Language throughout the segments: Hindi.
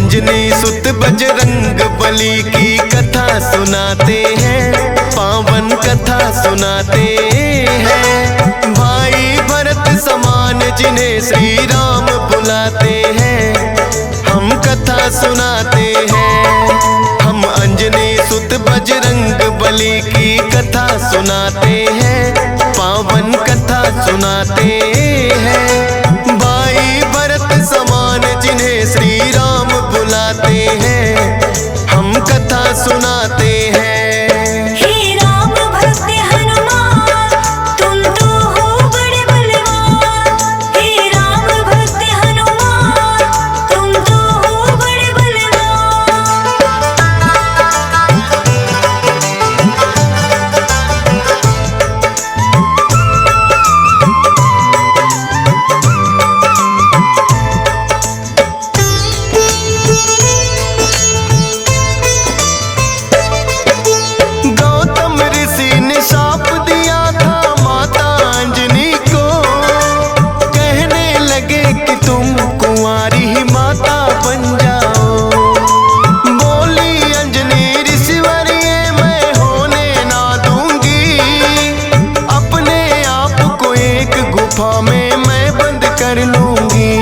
अंजनी सुत बजरंग बली की कथा सुनाते हैं, पावन कथा सुनाते हैं। भाई भरत समान जिन्हें श्री राम बुलाते हैं, हम कथा सुनाते हैं। हम अंजनी सुत बजरंग बली की कथा सुनाते हैं, पावन कथा सुनाते हैं। भाई भरत समान जिन्हें श्री राम बुलाते हैं, हम कथा सुनाते हैं। हे राम भक्त हनुमान, तुम तो हो बड़े बलवान। हे राम भक्त हनुमान, तुम तो हो बड़े बलवान। गौतम ऋषि ने शाप दिया था माता अंजनी को, कहने लगे कि तुम कुंवारी ही माता बन जाओ। बोली अंजनी ऋषिवर ये मैं होने ना दूंगी, अपने आप को एक गुफा में मैं बंद कर लूंगी।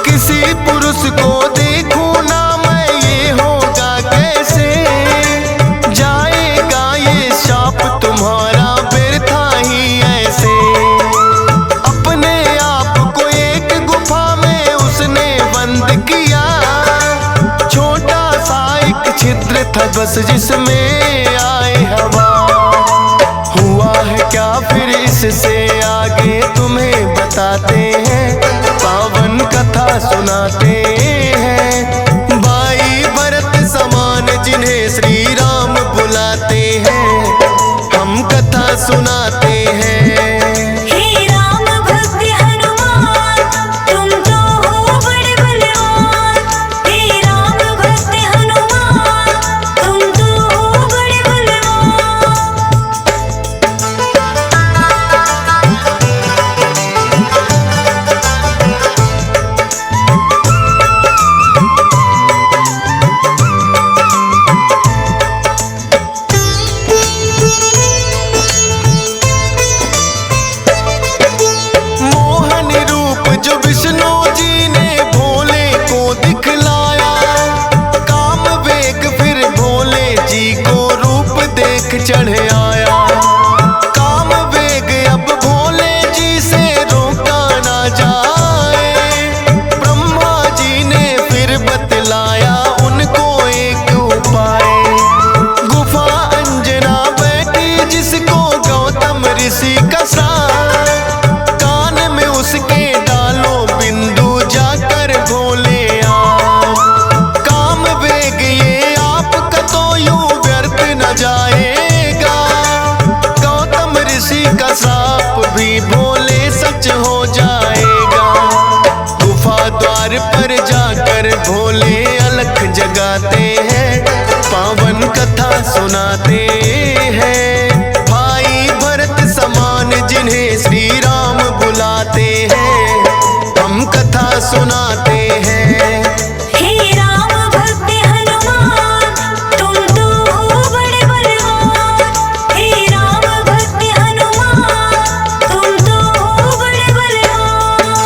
किसी पुरुष को देखूं ना मैं, ये होगा कैसे? जाएगा ये शाप तुम्हारा व्यर्था ही ऐसे। अपने आप को एक गुफा में उसने बंद किया, छोटा सा एक छिद्र था बस जिसमें आए हवा। हुआ है क्या फिर इससे आगे तुम्हें बताते हैं, पावन कथा सुनाते हैं। भाई भरत समान जिन्हें श्री राम बुलाते हैं, हम कथा सुनाते हैं। हे राम भक्त हनुमान, तुम तो हो बड़े बलवान। हे राम भक्त हनुमान, तुम तो हो बड़े बलवान। मोहन रूप जो विष्णु जी ने भोले को दिखलाया, काम वेग फिर भोले जी को रूप देख चढ़ आया। काम वेग अब भोले जी से रोका ना जाए, ब्रह्मा जी ने फिर बतलाया उनको एक उपाय। गुफा अंजना बैठी जिसको गौतम ऋषि का श्राप, कान में उसके डालो बिंदु जाकर भोले आप। काम वेग ये आपका तो यूं व्यर्थ न जाएगा, गौतम ऋषि का श्राप भी भोले सच हो जाएगा। गुफा द्वार पर जाकर भोले अलख जगाते हैं, पावन कथा सुनाते हैं। भाई भरत समान जिन्हें श्री राम बुलाते हैं, हम कथा सुनाते हैं। हे राम भक्त हनुमान, तुम तो हो बड़े बलवान। हे राम भक्त हनुमान, तुम तो हो बड़े बलवान।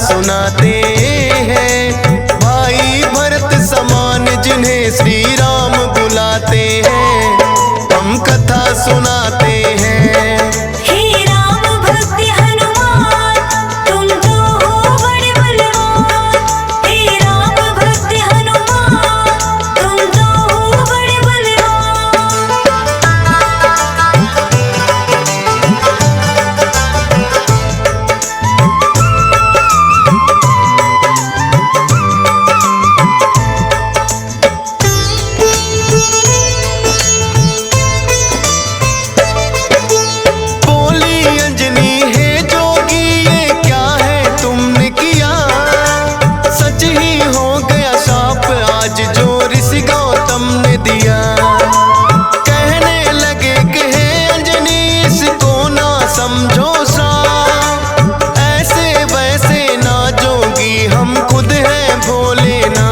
सुनाते हैं। भाई भरत समान जिन्हें श्री राम बुलाते हैं, हम कथा सुनाते हैं। हे राम भक्त हनुमान तुम तो हो बड़े बलवान। हे राम भक्त हनुमान तुम तो हो बड़े बलवान। बोली अंजनी है जोगी ये क्या है तुमने किया, सच ही हो गया शाप आज जो ऋषि गौतम ने दिया। कहने लगे कि हे अंजनी इसको ना समझो श्राप, ऐसे वैसे ना जोगी हम खुद हैं भोले ना।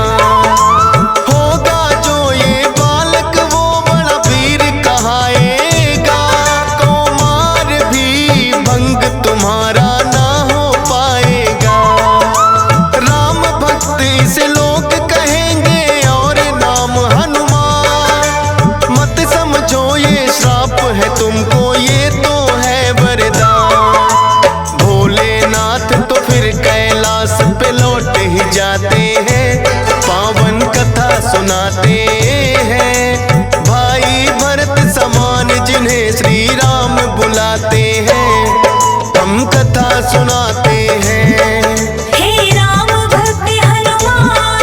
होगा जो ये बालक वो बड़ा वीर कहाएगा, कौमार भी भंग तुम्हारा ना हो पाएगा। राम भक्त इसे लोग कहेंगे और नाम हनुमान, मत समझो ये श्राप है तुमको ये तो है वरदान। भोलेनाथ तो फिर कैलाश पे लौट ही जाते हैं, पावन कथा सुनाते हैं। भाई भरत समान जिन्हें श्री राम बुलाते हैं, हम कथा सुनाते हैं। हे राम भक्त हनुमान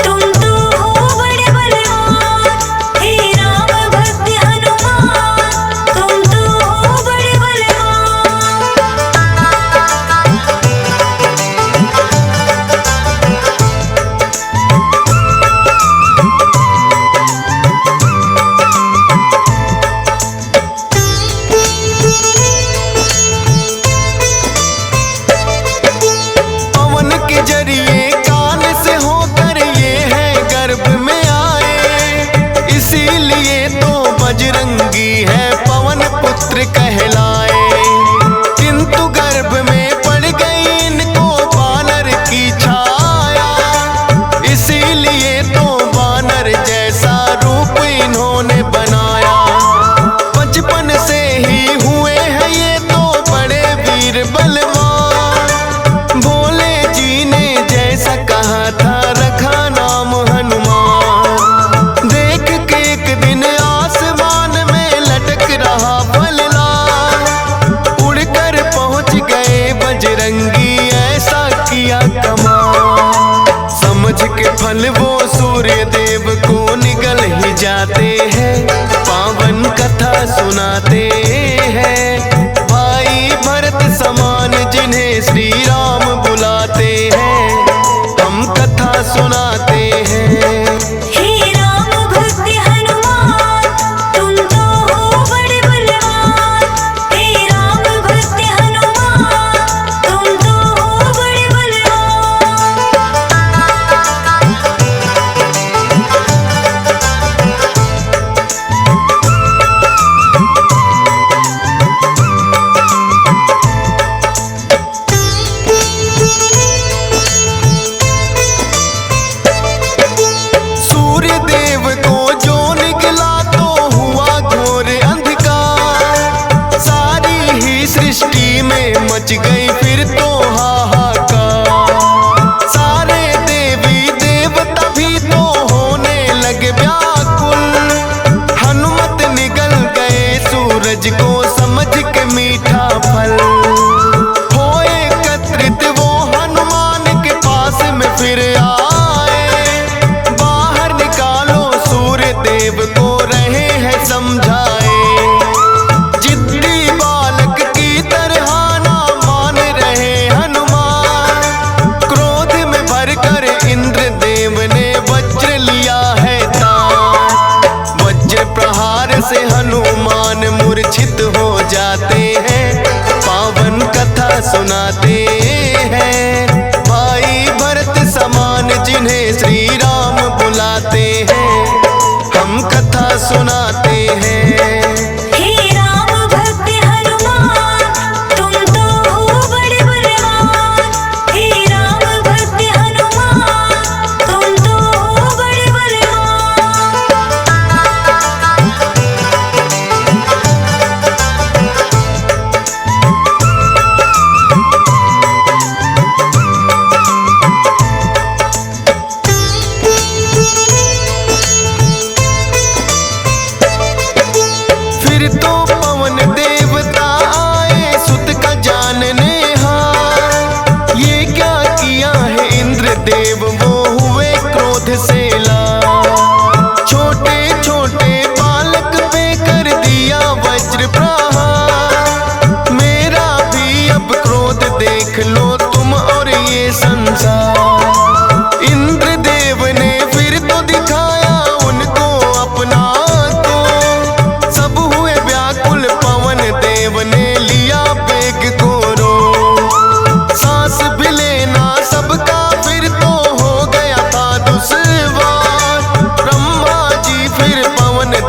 तुम तो हो बड़े बलवान। हे राम भक्त हनुमान तुम तो हो बड़े बलवान। पवन के जरिए कान से होकर ये है गर्भ में आए, इसीलिए तो बजरंगी है पवन पुत्र कहलाए। किंतु गर्भ में पड़ गई इनको बानर की छाया, इसीलिए तो बानर जैसा रूप इन्होंने बनाया। बचपन से ही हुए हैं ये तो बड़े वीर बलवान, भोले जी ने जैसा कहा था रखा नाम हनुमान। देख के एक दिन आसमान में लटक रहा फलदार, उड़कर पहुंच गए बजरंगी ऐसा किया कमाल। समझ के फल वो सूर्य देव को निगल ही जाते हैं, पावन कथा सुनाते हैं। भाई भरत समान जिन्हें श्री राम बुलाते हैं, हम कथा सुनाते हैं। हे राम भक्त हनुमान तुम तो हो बड़े बलवान। हे राम भक्त हनुमान तुम तो हो बड़े बलवान। सूर्य देव को जो निकला तो हुआ घोर अंधकार, सारी ही सृष्टि में मच गई फिर तो हाहाकार। सारे देवी देवता भी तो होने लगे व्याकुल, हनुमत निगल गए सूरज को समझ के मीठा फल। हो एकत्रित वो हनुमान के पास में फिर आए, बाहर निकालो सूर्य देव को रहे हैं समझाए। जिद्दी बालक की तरह ना मान रहे हनुमान, क्रोध में भरकर इंद्र देव ने वज्र लिया है तान। वज्र प्रहार से हनुमान मूर्छित हो जाते हैं, पावन कथा सुनाते हैं। भाई भरत समान जिन्हें श्री राम बुलाते हैं, हम कथा सुनाते हैं। हे राम भक्त हनुमान तुम तो हो बड़े बलवान। हे राम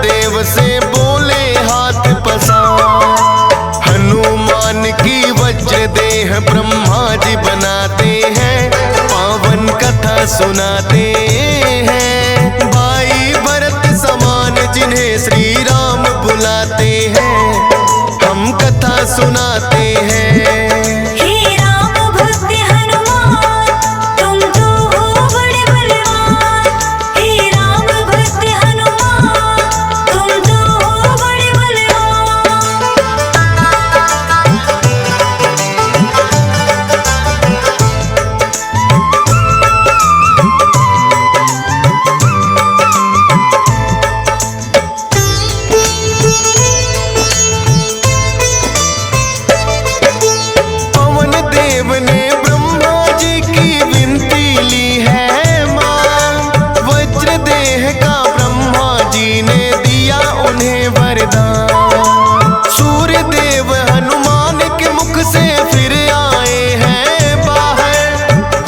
देव से बोले हाथ पसार। हनुमान की वज्र देह ब्रह्मा जी बनाते हैं, पावन कथा सुनाते हैं। भाई भरत समान जिन्हें श्री राम बुलाते हैं, हम कथा सुनाते हैं। हे राम भक्त हनुमान, तुम तो हो बड़े बलवान। हे राम भक्त हनुमान, तुम तो हो बड़े बलवान। पवन देव ने ब्रह्मा जी की विनती ली है मां, वज्र देह का ब्रह्मा जी ने दिया उन्हें वरदान। सूर्य देव हनुमान के मुख से फिर आए हैं बाहर,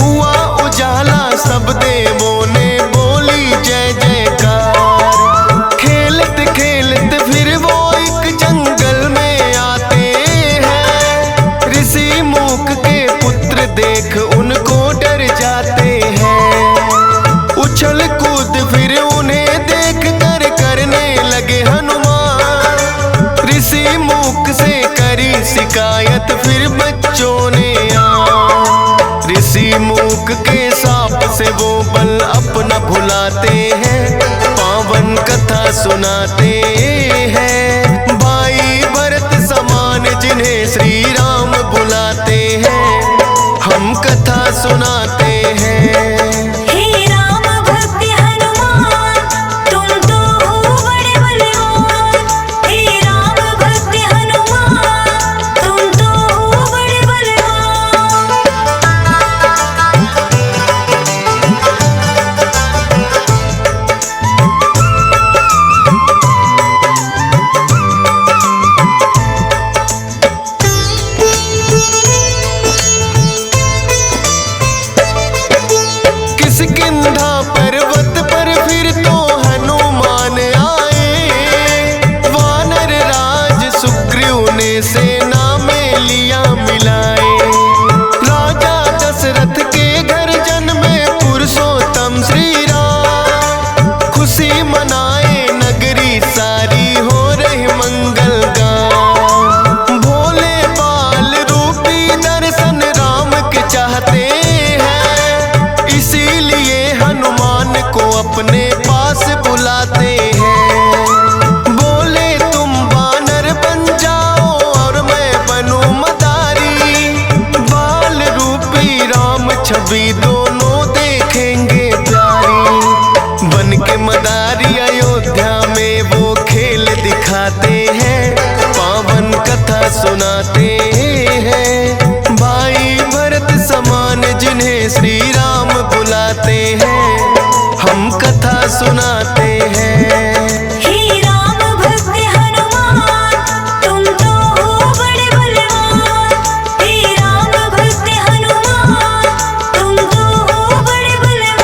हुआ उजाला सब देवों ने बोली जय जयकार। खेलत खेलत फिर वो एक जंगल में आते हैं, ऋषि मूक के पुत्र देख उनको डर जाते हैं। उछल कूद फिर उन्हें देख कर करने लगे हनुमान। ऋषि मूक से करी शिकायत फिर बच्चों ने ऋषि मूक के साप से वो बल अपना भुलाते हैं, पावन कथा सुनाते हैं। भाई भरत समान जिन्हें श्री राम बुलाते हैं, हम कथा सुनाते हैं। हे राम भक्त हनुमान, तुम तो हो बड़े बलवान। हे राम भक्त हनुमान, तुम तो हो बड़े बलवान। किष्किंधा पर्वत पर फिर तो हनुमान आए, वानर राज सुग्रीव ने सेना में लिया मिलाए। राजा दशरथ के घर जन्मे पुरुषोत्तम श्री राम, खुशी मनाए नगरी सारी हो रही मंगल गान। भोले बाल रूपी दर्शन राम के चाहते हैं, इसीलिए हनुमान को अपने पास बुलाते हैं। बोले तुम वानर बन जाओ और मैं बनूं मदारी, बाल रूपी राम छवि दोनों देखेंगे प्यारी। बन के मदारी अयोध्या में वो खेल दिखाते हैं, पावन कथा सुनाते हैं। भाई भरत समान जिन्हें श्री राम बुलाते हैं, हम कथा सुनाते हैं। हे राम भक्त हनुमान, तुम तो हो बड़े बलवान। हे राम भक्त हनुमान, तुम तो हो बड़े बलवान।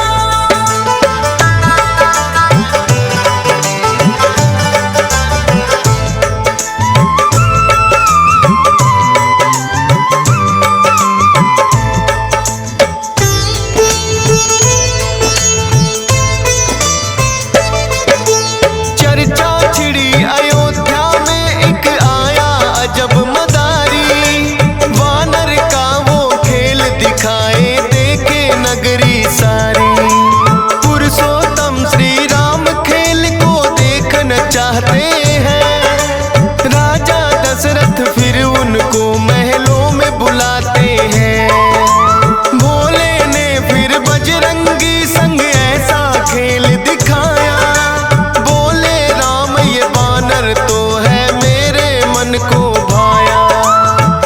चर्चा छिड़ी अयोध्या में एक आया अजब मदारी, वानर का वो खेल दिखाए देखे नगरी सारी। पुरुषोत्तम श्री राम खेल को देखना चाहते हैं, राजा दशरथ फिर उनको महलों में बुलाते हैं। भोले ने फिर बजरंगी संग ऐसा खेल दिखाया, बोले राम ये बानर तो है मेरे मन को भाया।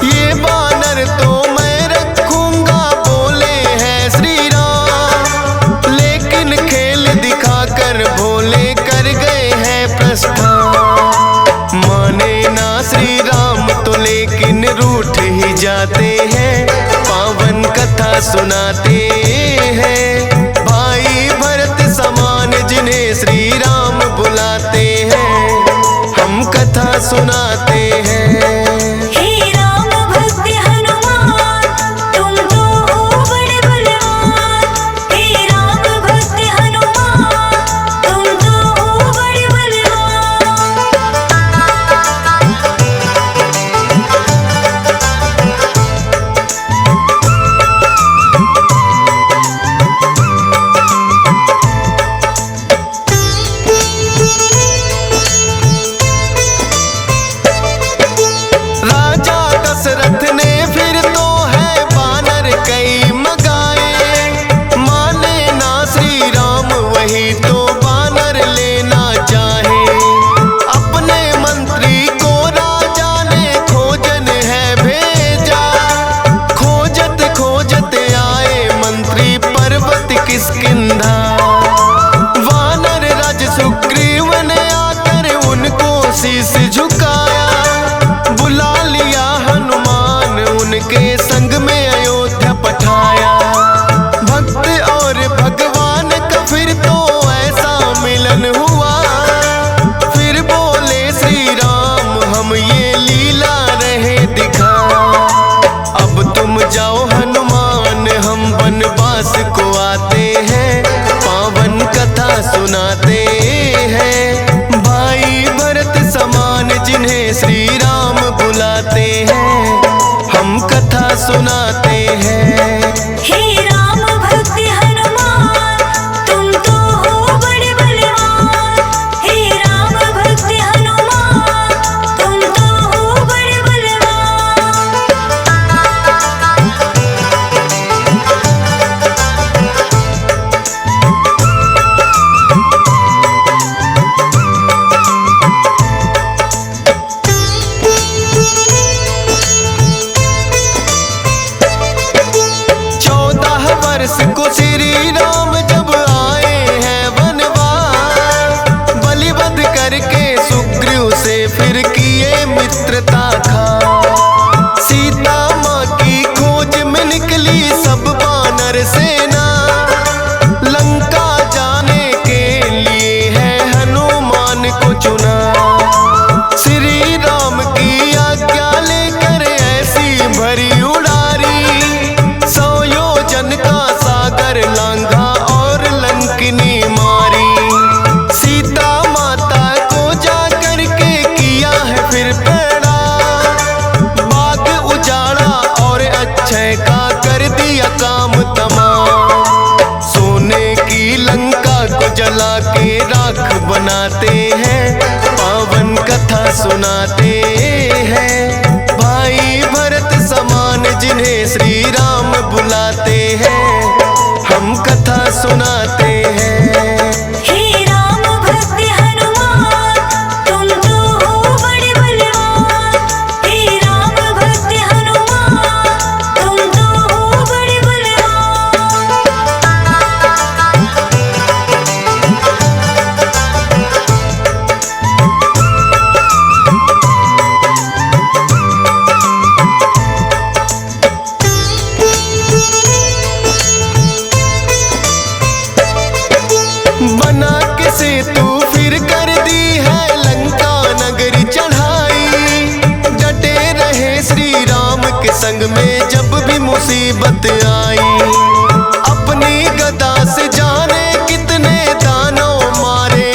ये बानर तो मैं रखूंगा, बोले हैं श्री राम। लेकिन खेल दिखाकर भोले कर गए हैं प्रस्थान। माने ना श्री राम तो लेकिन रूठ ही जाते हैं, पावन कथा सुनाते हैं। भाई भरत समान जिन्हें श्री राम बुलाते हैं, सुनाते हैं। हे राम भक्त हनुमान तुम तो हो बड़े बलवान। हे राम भक्त हनुमान तुम तो हो बड़े बलवान। राजा दशरथ ने फिर तो है बानर कई मगाए, माने ना श्री राम वही तो बानर लेना चाहे। अपने मंत्री को राजा ने खोजन है भेजा, खोजत खोजत आए मंत्री पर्वत किष्किंधा। वानर राज सुग्रीव ने आकर उनको शीश झुकाया, बुला लिया हनुमान उनके संग में अयोध्या पठाया। भक्त और भगवान का फिर तो ऐसा मिलन हुआ, फिर बोले श्री राम हम ये लीला रहे दिखा। अब तुम जाओ हनुमान हम वनवास को आते हैं, पावन कथा सुनाते हैं। भाई भरत समान जिन्हें श्री राम बुलाते हैं, हम कथा सुनाते हैं। हे राम भक्त हनुमान तुम तो हो बड़े बलवान। हे राम भक्त हनुमान तुम तो हो बड़े बलवान। वर्ष को श्री राम जब आए हैं वनवास, बलिवध करके सुग्रीव से फिर किए मित्रता खा। सीता माँ की खोज में निकली सब वानर सेना, लंका जाने के लिए है हनुमान को चुना। श्री राम की आज्ञा लेकर ऐसी भरी उड़ारी, 100 योजन का सागर लांघा और लंकिनी मारी। सीता माता को जा करके किया है फिर पैड़ा, बाग उजाड़ा और अक्षय का कर दिया काम तमाम। सोने की लंका को जला के राख बनाते हैं, पावन कथा सुनाते हैं। भाई भरत समान जिन्हें श्री राम बुलाते हैं, हम कथा सुनाते हैं। हे राम भक्त हनुमान तुम तो हो बड़े बलवान। हे राम भक्त हनुमान तुम तो हो बड़े बलवान। बना के सेतु फिर कर दी है लंका नगरी चढ़ाई। डटे रहे श्री राम के संग में जब भी मुसीबत आई। अपनी गदा से जाने कितने दानव मारे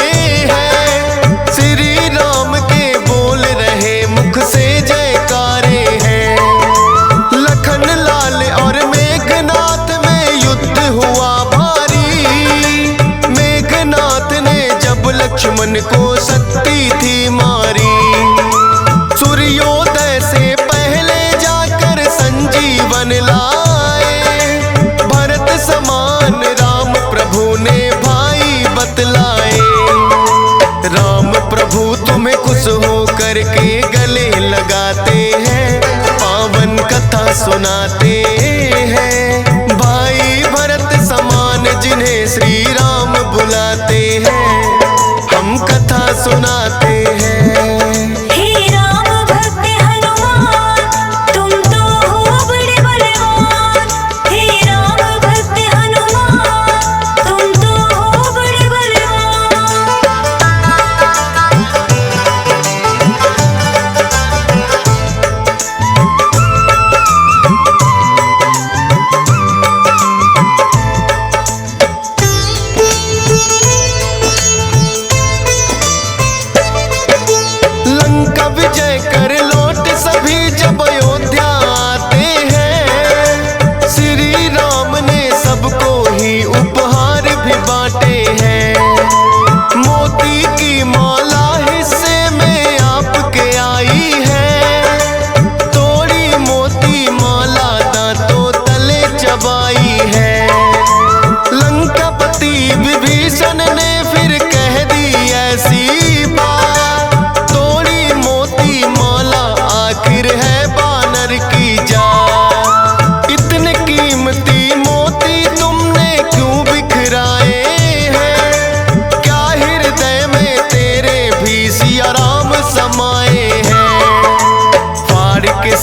हैं, श्री राम के बोल रहे मुख से जयकारे हैं। लखन लाल और मेघनाथ में युद्ध हुआ भारी, मेघनाथ ने जब लक्ष्मण को शक्ति थी मारी। सूर्योदय से पहले जाकर संजीवन लाए, भरत समान राम प्रभु ने भाई बतलाए। राम प्रभु तुम्हें खुश हो करके गले लगाते हैं, पावन कथा सुनाते हैं। भाई भरत समान जिन्हें श्री राम बुलाते हैं, हम कथा सुनाते हैं। हे राम भक्त हनुमान तुम तो हो बड़े बलवान। हे राम भक्त हनुमान तुम तो हो बड़े बलवान।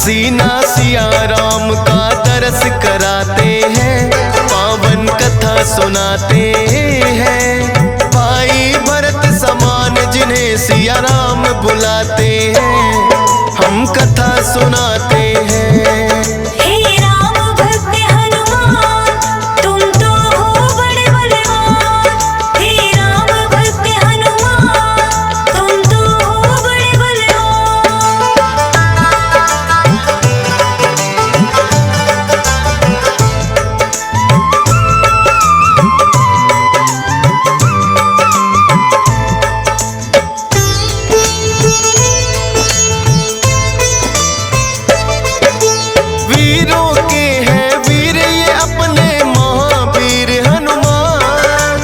सीना सिया राम का दरस कराते हैं, पावन कथा सुनाते हैं। भाई भरत समान जिन्हें सिया राम बुलाते हैं, हम कथा सुनाते हैं। हे राम भक्त हनुमान, तुम तो हो बड़े बलवान। हे राम भक्त हनुमान, तुम तो हो बड़े बलवान। वीरों के हैं वीर ये अपने महावीर हनुमान।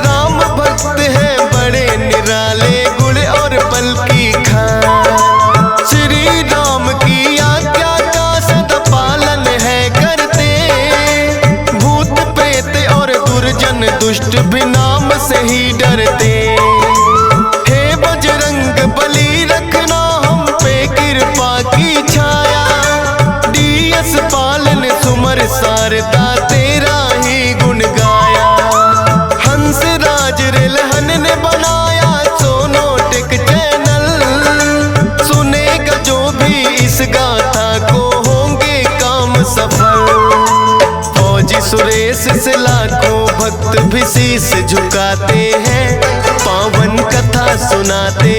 राम भक्त हैं बड़े निराले, गुण और बल की खान। श्री राम की आज्ञा का सदा पालन है करते, भूत प्रेत और दुर्जन दुष्ट भी नाम से ही डरते। हे बजरंग बली रखना हम पे कृपा की छाया, डीएस पालन सुमर सारदा तेरा ही गुण गाया। हंस राज रिलहन ने बनाया सोनोटिक चैनल, सुनेगा जो भी इस गाथा को होंगे काम सफल। फौजी सुरेश से लाखों भक्त भी शीश झुकाते हैं, पावन कथा सुनाते